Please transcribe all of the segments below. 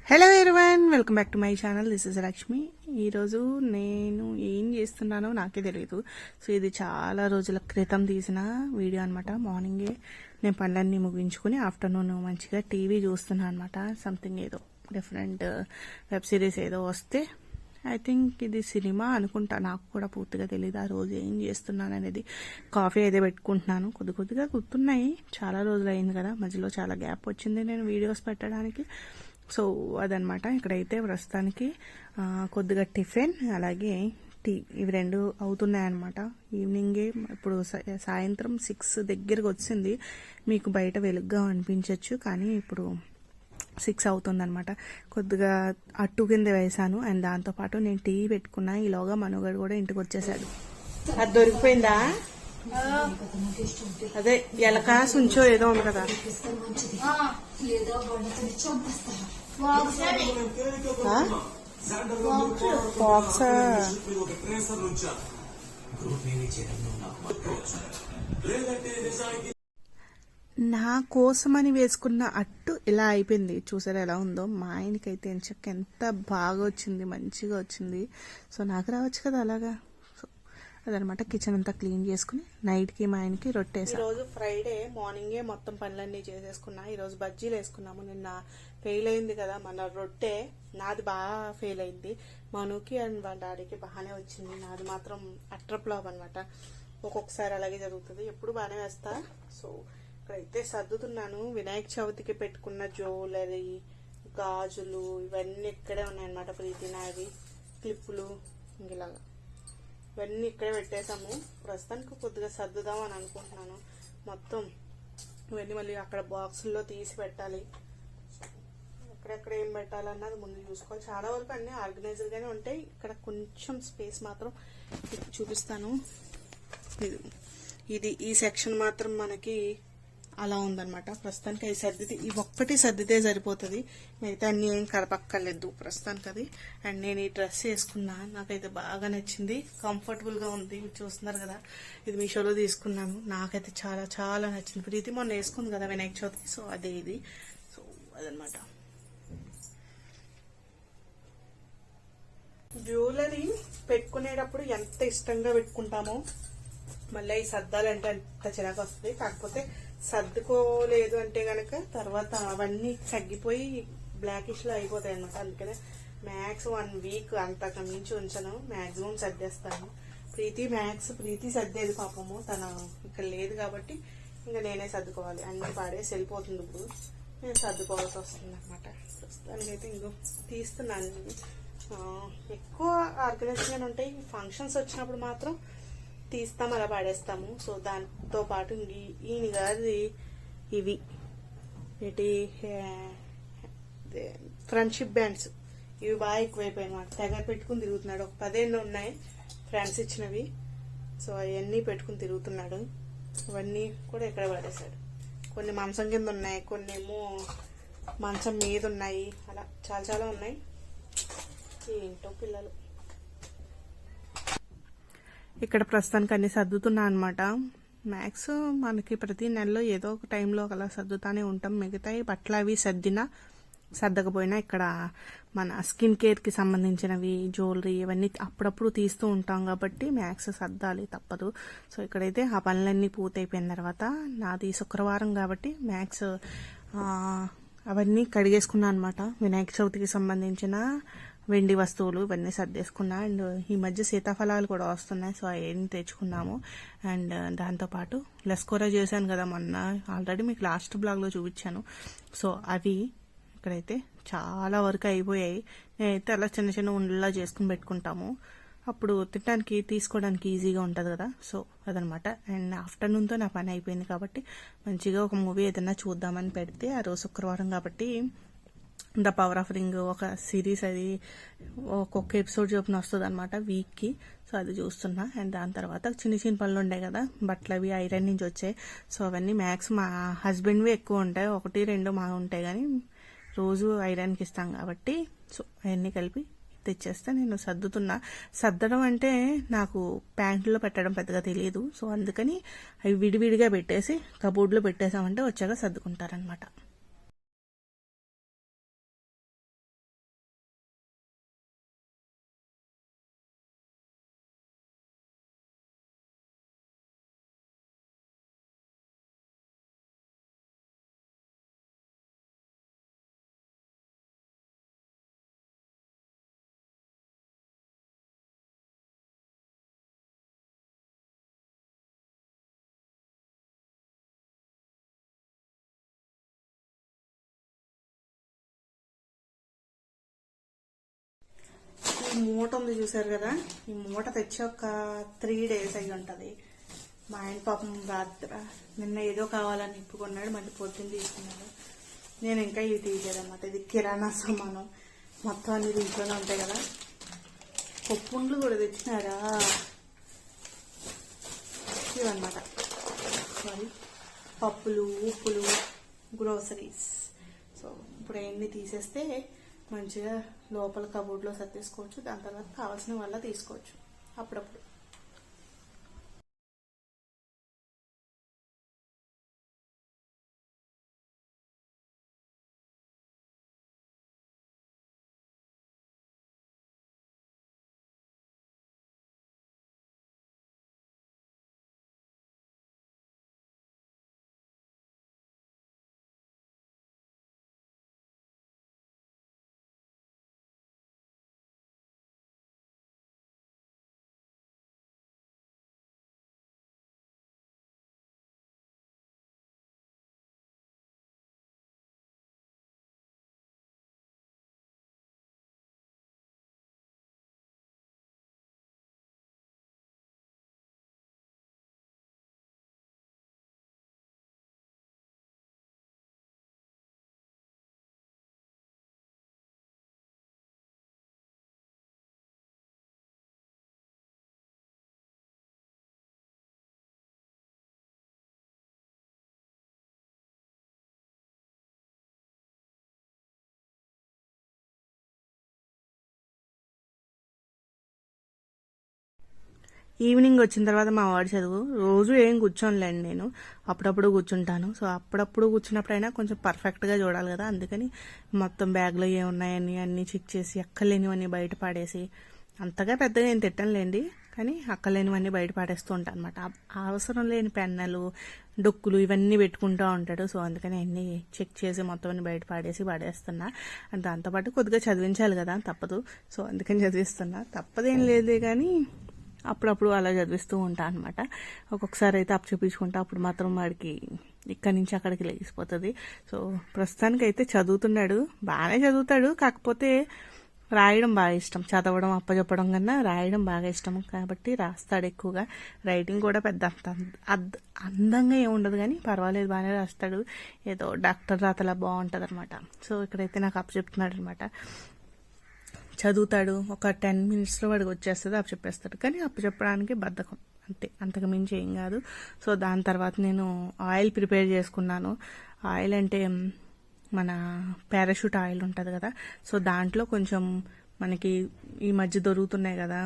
Hello everyone, welcome back to my channel. This is Lakshmi. ఈరోజు నేను ఏం చేస్తున్నానో నాకే తెలియదు. సో ఇది చాలా రోజుల క్రితం తీసిన వీడియో అనమాట. మార్నింగే నేను పనులన్నీ ముగించుకుని ఆఫ్టర్నూన్ మంచిగా టీవీ చూస్తున్నాను అనమాట. సంథింగ్ ఏదో డిఫరెంట్ వెబ్ సిరీస్ ఏదో వస్తే, ఐ థింక్ ఇది సినిమా అనుకుంటా, నాకు కూడా పూర్తిగా తెలియదు ఆ రోజు ఏం చేస్తున్నాను అనేది. కాఫీ అయితే పెట్టుకుంటున్నాను. కొద్దిగా గుర్తున్నాయి, చాలా రోజులు అయింది కదా, మధ్యలో చాలా గ్యాప్ వచ్చింది నేను వీడియోస్ పెట్టడానికి. సో అదనమాట. ఇక్కడైతే ప్రస్తుతానికి కొద్దిగా టిఫిన్ అలాగే టీ ఇవి రెండు అవుతున్నాయన్నమాట. ఈవినింగే ఇప్పుడు సాయంత్రం 6 దగ్గరకు వచ్చింది. మీకు బయట వెలుగ్గా అనిపించవచ్చు, కానీ ఇప్పుడు 6 అవుతుందన్నమాట. కొద్దిగా అట్టు కింద వేసాను, అండ్ దాంతోపాటు నేను టీ పెట్టుకున్నా. ఈలోగా మనుగడు కూడా ఇంటికి వచ్చేసాడు. అది దొరికిపోయిందా? అదే ఎలక సుంచో ఏదో ఉంది కదా. బాక్స్ నా కోసమని వేసుకున్న అట్టు ఇలా అయిపోయింది. చూసారా ఎలా ఉందో? మా ఆయనకైతే ఎంచక్క ఎంత బాగా వచ్చింది, మంచిగా వచ్చింది. సో నాకు రావచ్చు కదా అలాగా. అదనమాట. కిచెన్ అంతా క్లీన్ చేసుకుని నైట్కి మా ఆయనకి రొట్టేసాను. ఈరోజు ఫ్రైడే మార్నింగే మొత్తం పనులన్నీ చేసేసుకున్నా. ఈరోజు బజ్జీలు వేసుకున్నాము. నిన్న ఫెయిల్ అయింది కదా మన రొట్టె, నాది బాగా ఫెయిల్ అయింది. మనుకి అండ్ వాళ్ళ డాడీకి బాగానే వచ్చింది, నాది మాత్రం అట్రప్లాబ్ అనమాట. ఒక్కొక్కసారి అలాగే జరుగుతుంది, ఎప్పుడు బాగానే వేస్తా. సో ఇక్కడైతే సర్దుతున్నాను. వినాయక చవితికి పెట్టుకున్న జ్యువెలరీ, గాజులు ఇవన్నీ ఇక్కడే ఉన్నాయన్నమాట. ప్రీతి నాది క్లిప్పులు ఇలాగా ఇవన్నీ ఇక్కడే పెట్టేసాము. ప్రస్తుతానికి కొద్దిగా సర్దుదాం అని అనుకుంటున్నాను. మొత్తం ఇవన్నీ మళ్ళీ అక్కడ బాక్సుల్లో తీసి పెట్టాలి. ఎక్కడెక్కడ ఏం పెట్టాలన్నది ముందు చూసుకోవాలి. చాలా వరకు అన్నీ ఆర్గనైజర్గానే ఉంటాయి. ఇక్కడ కొంచెం స్పేస్ మాత్రం చూపిస్తాను. ఇది ఈ సెక్షన్ మాత్రం మనకి అలా ఉందన్నమాట. ప్రస్తుతానికి అది సర్దితే, ఈ ఒక్కటి సర్దితే సరిపోతుంది, మిగతా అన్ని ఏం కలపక్కర్లేదు ప్రస్తుతానికి అది. అండ్ నేను ఈ డ్రెస్ వేసుకున్నా, నాకైతే బాగా నచ్చింది, కంఫర్టబుల్గా ఉంది. చూస్తున్నారు కదా, ఇది మీషోలో తీసుకున్నాను. నాకైతే చాలా చాలా నచ్చింది. ప్రీతి మొన్న వేసుకుంది కదా వినాయక చవితికి, సో అదే ఇది. సో అదనమాట. జ్యువెలరీ పెట్టుకునేటప్పుడు ఎంత ఇష్టంగా పెట్టుకుంటామో, మళ్ళీ ఈ సర్దాలంటే అంత చిరాకు వస్తుంది. కాకపోతే సర్దుకోలేదు అంటే గనక తర్వాత అవన్నీ తగ్గిపోయి బ్లాకిష్ లో అయిపోతాయి అనమాట. అందుకనే మ్యాక్స్ 1 వీక్ అంతకు మించి ఉంచను, మ్యాక్సిమం సర్దేస్తాను. ప్రీతి సర్దేది పాపము, తన ఇక్కడ లేదు కాబట్టి ఇంకా నేనే సర్దుకోవాలి. అన్ని పాడేసి వెళ్ళిపోతుంది. ఇప్పుడు నేను సర్దుకోవాల్సి వస్తుంది అనమాట. ప్రస్తుతానికైతే ఇంకో తీస్తున్నాను. ఎక్కువ ఆర్గనైజ్గానే ఉంటాయి. ఫంక్షన్స్ వచ్చినప్పుడు మాత్రం తీస్తాం, అలా పాడేస్తాము. సో దాంతో పాటు ఈయన గారి ఇవి ఏంటి ఫ్రెండ్షిప్ బ్యాండ్స్, ఇవి బాగా ఎక్కువైపోయాయి అన్నమాట. తెగ పెట్టుకుని తిరుగుతున్నాడు. ఒక 10 ఉన్నాయి ఫ్రెండ్స్ ఇచ్చినవి. సో అవన్నీ పెట్టుకుని తిరుగుతున్నాడు. అవన్నీ కూడా ఎక్కడ పడేశాడు. కొన్ని మంచం కింద ఉన్నాయి, కొన్ని ఏమో మంచం మీద ఉన్నాయి. అలా చాలా చాలా ఉన్నాయి. ఏంటో పిల్లలు. ఇక్కడ ప్రస్తుతానికి అన్ని సర్దుతున్నా అనమాట. మ్యాక్స్ మనకి ప్రతి నెలలో ఏదో ఒక టైంలో అలా సర్దుతానే ఉంటాం. మిగతాయి బట్టలు అవి సర్దకపోయినా ఇక్కడ మన స్కిన్ కేర్కి సంబంధించినవి, జ్యువెలరీ ఇవన్నీ అప్పుడప్పుడు తీస్తూ ఉంటాం కాబట్టి మ్యాక్స్ సర్దాలి, తప్పదు. సో ఇక్కడైతే ఆ పనులన్నీ పూర్తయిపోయిన తర్వాత, నాది శుక్రవారం కాబట్టి మ్యాక్స్ అవన్నీ కడిగేసుకున్నా అనమాట. వినాయక చవితికి సంబంధించిన వెండి వస్తువులు ఇవన్నీ సర్దేసుకున్నా. అండ్ ఈ మధ్య సీతాఫలాలు కూడా వస్తున్నాయి, సో అవన్నీ తెచ్చుకున్నాము. అండ్ దాంతోపాటు లస్కోరా చేశాను కదా మొన్న, ఆల్రెడీ మీకు లాస్ట్ బ్లాగ్లో చూపించాను. సో అవి ఇక్కడైతే చాలా వరకు అయిపోయాయి. నేనైతే అలా చిన్న చిన్న ఉండలా చేసుకుని పెట్టుకుంటాము, అప్పుడు తినడానికి తీసుకోవడానికి ఈజీగా ఉంటుంది కదా. సో అదనమాట. అండ్ ఆఫ్టర్నూన్తో నా పని అయిపోయింది కాబట్టి మంచిగా ఒక మూవీ ఏదైనా చూద్దామని పెడితే, ఆ రోజు శుక్రవారం కాబట్టి ద పవర్ ఆఫ్ రింగ్ ఒక సిరీస్, అది ఒక్కొక్క ఎపిసోడ్ చొప్పున వస్తుంది అనమాట వీక్కి. సో అది చూస్తున్నా. అండ్ దాని తర్వాత చిన్న చిన్న పనులు ఉంటాయి కదా, బట్టలు అవి ఐరన్ నుంచి వచ్చాయి. సో అవన్నీ మ్యాక్స్ మా హస్బెండ్వి ఎక్కువ ఉంటాయి, 1-2 మా ఉంటాయి, కానీ రోజు ఐరన్కి ఇస్తాం కాబట్టి సో అవన్నీ కలిపి తెచ్చేస్తే నేను సర్దుతున్నా. సర్దడం అంటే నాకు ప్యాంట్లో పెట్టడం పెద్దగా తెలియదు. సో అందుకని అవి విడివిడిగా పెట్టేసి కబోర్డ్లో పెట్టేసామంటే వచ్చాక సర్దుకుంటారనమాట. మూట ఉంది చూసారు కదా, ఈ మూట తెచ్చి ఒక 3 days అయ్యి ఉంటుంది. మా ఆయన పాపం నిన్న ఏదో కావాలని ఇప్పుకున్నాడు, మళ్ళీ పొద్దున్న తీసుకున్నాడు. నేను ఇంకా ఇవి తీయలేదన్నమాట. ఇది కిరాణా సామాను, మొత్తం అన్ని దీంట్లోనే ఉంటాయి కదా. పప్పుండ్లు కూడా తెచ్చినారా, ఇవన్నమాట. సారీ, పప్పులు, ఉప్పులు, గ్రోసరీస్. సో ఇప్పుడు అవన్నీ తీసేస్తే మంచిగా లోపల కబోర్డ్లో సర్దేసుకోవచ్చు. దాని తర్వాత కావాల్సిన వల్ల తీసుకోవచ్చు అప్పుడప్పుడు. ఈవినింగ్ వచ్చిన తర్వాత మా వాడి చదువు, రోజు ఏం కూర్చోనులేండి నేను, అప్పుడప్పుడు కూర్చుంటాను. సో అప్పుడప్పుడు కూర్చున్నప్పుడైనా కొంచెం పర్ఫెక్ట్గా చూడాలి కదా, అందుకని మొత్తం బ్యాగ్లో ఏమున్నాయని అన్నీ చెక్ చేసి అక్కర్లేనివన్నీ బయట పాడేసి, అంతగా పెద్దగా ఏం తిట్టనులేండి, కానీ అక్కర్లేనివన్నీ బయట పాడేస్తూ ఉంటాను అనమాట. అవసరం లేని పెన్నలు, డొక్కులు ఇవన్నీ పెట్టుకుంటూ ఉంటాడు. సో అందుకని అన్నీ చెక్ చేసి మొత్తం అన్ని బయట పాడేస్తున్నా. అండ్ దాంతోపాటు కొద్దిగా చదివించాలి కదా, తప్పదు. సో అందుకని చదివిస్తున్నా, తప్పదేం లేదే కానీ అప్పుడప్పుడు అలా చదివిస్తూ ఉంటాను అనమాట. ఒక్కొక్కసారి అయితే చూపించుకుంటా, అప్పుడు మాత్రం వాడికి ఇక్కడి నుంచి అక్కడికి లేచిపోతుంది. సో ప్రస్తుతానికి అయితే చదువుతున్నాడు, బాగానే చదువుతాడు. కాకపోతే రాయడం బాగా ఇష్టం, చదవడం అప్పచెప్పడం కన్నా రాయడం బాగా ఇష్టం కాబట్టి రాస్తాడు ఎక్కువగా. రైటింగ్ కూడా పెద్ద అందంగా ఏముండదు కానీ పర్వాలేదు, బాగానే రాస్తాడు. ఏదో డాక్టర్ రాతలా బాగుంటుంది అనమాట. సో ఇక్కడైతే నాకు అప్పచెప్తున్నాడు అనమాట. చదువుతాడు, ఒక 10 minutesలో వాడికి వచ్చేస్తుంది, చెప్పేస్తాడు. కానీ చెప్పడానికి బద్ధకం అంతే, అంతకు మించి ఏం కాదు. సో దాని తర్వాత నేను ఆయిల్ ప్రిపేర్ చేసుకున్నాను. ఆయిల్ అంటే మన పారాషూట్ ఆయిల్ ఉంటుంది కదా, సో దాంట్లో కొంచెం మనకి ఈ మధ్య దొరుకుతున్నాయి కదా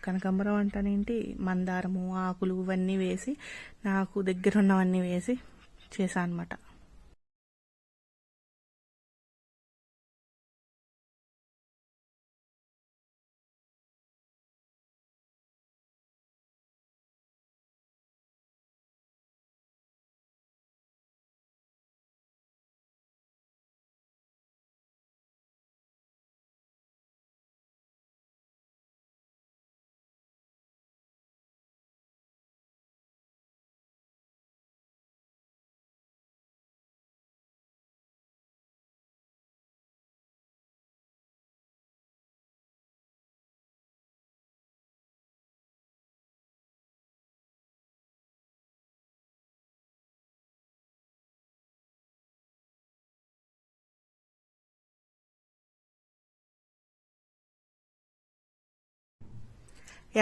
కనకంబరం అంటానేంటి, మందారము ఆకులు ఇవన్నీ వేసి, నాకు దగ్గర ఉన్నవన్నీ వేసి చేశాను అనమాట.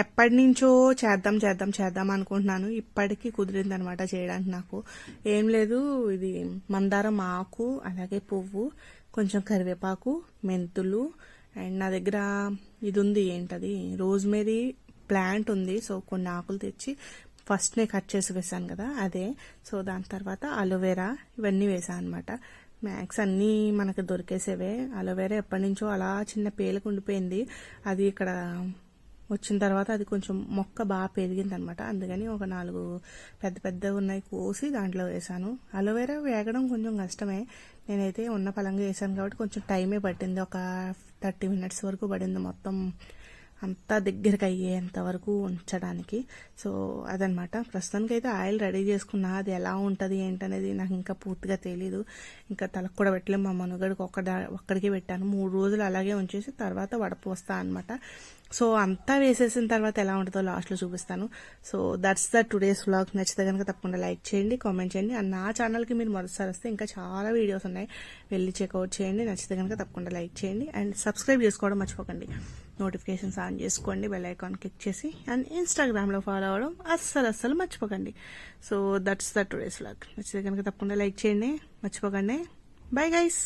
ఎప్పటి నుంచో చేద్దాం అనుకుంటున్నాను. ఇప్పటికీ కుదిరిందనమాట చేయడానికి. నాకు ఏం లేదు, ఇది మందారం ఆకు, అలాగే పువ్వు, కొంచెం కరివేపాకు, మెంతులు, అండ్ నా దగ్గర ఇది ఉంది, ఏంటది, రోజ్మేరీ ప్లాంట్ ఉంది. సో కొన్ని ఆకులు తెచ్చి ఫస్ట్నే కట్ చేసి వేసాను కదా అదే. సో దాని తర్వాత అలోవెరా ఇవన్నీ వేసాను అనమాట. మ్యాక్స్ అన్నీ మనకు దొరికేసేవే. అలోవెరా ఎప్పటి నుంచో అలా చిన్న పేలకు ఉండిపోయింది, అది ఇక్కడ వచ్చిన తర్వాత అది కొంచెం మొక్క బాగా పెరిగింది అనమాట. అందుకని ఒక 4 పెద్ద ఉన్నాయి కోసి దాంట్లో వేసాను. అలోవెరా వేగడం కొంచెం కష్టమే, నేనైతే ఉన్న పలంగా వేసాను కాబట్టి కొంచెం టైమే పట్టింది, ఒక 30 minutes వరకు పడింది మొత్తం అంతా దగ్గరికి అయ్యేంత వరకు ఉంచడానికి. సో అదనమాట. ప్రస్తుతానికి అయితే ఆయిల్ రెడీ చేసుకున్నా, అది ఎలా ఉంటుంది ఏంటనేది నాకు ఇంకా పూర్తిగా తెలీదు. ఇంకా తలకు కూడా పెట్టలేము, మా మనుగడికి ఒక్కడికి పెట్టాను. 3 రోజులు అలాగే ఉంచేసి తర్వాత వడపోస్తా అనమాట. సో అంతా వేసేసిన తర్వాత ఎలా ఉంటుందో లాస్ట్లో చూపిస్తాను. So that's the today's vlog. నచ్చితే కనుక తప్పకుండా లైక్ చేయండి, కామెంట్ చేయండి. అండ్ నా ఛానల్కి మీరు మొదటిసారి వస్తే ఇంకా చాలా వీడియోస్ ఉన్నాయి, వెళ్ళి చెక్అవుట్ చేయండి. నచ్చితే కనుక తప్పకుండా లైక్ చేయండి అండ్ సబ్స్క్రైబ్ చేసుకోవడం మర్చిపోకండి. నోటిఫికేషన్స్ ఆన్ చేసుకోండి, బెల్ ఐకాన్ క్లిక్ చేసి. అండ్ ఇన్స్టాగ్రామ్లో ఫాలో అవ్వడం అస్సలు మర్చిపోకండి. So that's the today's vlog. నచ్చితే కనుక తప్పకుండా లైక్ చేయండి, మర్చిపోకండి. Bye guys.